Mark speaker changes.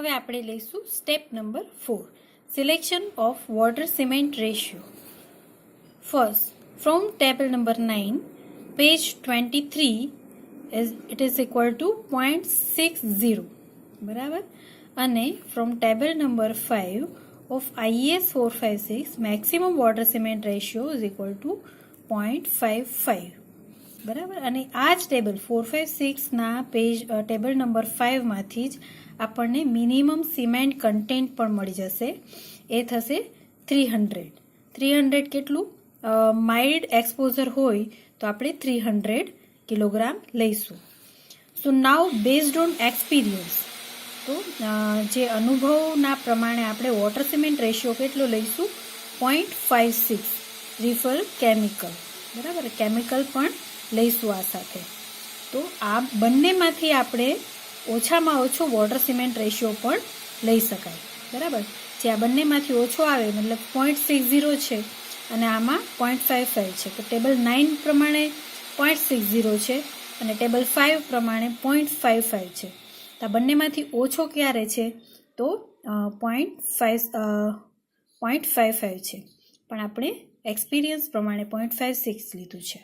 Speaker 1: હવે આપણે લઈશું step number 4, selection of water cement ratio. First, from table number 9, page 23, it is equal to 0.60, બરાબર. અને from table number 5 of IES 456, maximum water cement ratio is equal to 0.55, બરાબર. અને આ જ table 456ના page table number 5 માંથી જ આપણને minimum cement content પણ મળી જશે. એ થશે 300 કેટલું? માઇલ્ડ એક્સપોઝર હોય તો આપણે 300 કિલોગ્રામ લઈશું. સો નાવ બેઝડ ઓન એક્સપિરિયન્સ, તો જે અનુભવના પ્રમાણે આપણે વોટર સિમેન્ટ રેશિયો કેટલો લઈશું? 0.56. રિફર કેમિકલ, બરાબર. કેમિકલ પણ લઈશું આ સાથે. તો આ બંનેમાંથી આપણે ઓછામાં ઓછો વોટર સિમેન્ટ રેશિયો પણ લઈ શકાય, બરાબર. જે આ બંનેમાંથી ઓછો આવે મતલબ 0.60 છે અને આમાં 0.55 છે. તો ટેબલ 9 પ્રમાણે 0.60 છે અને ટેબલ 5 પ્રમાણે 0.55 છે. તો આ બંનેમાંથી ઓછો ક્યારે છે? તો 0.55 છે, પણ આપણે એક્સપિરિયન્સ પ્રમાણે 0.56 લીધું છે.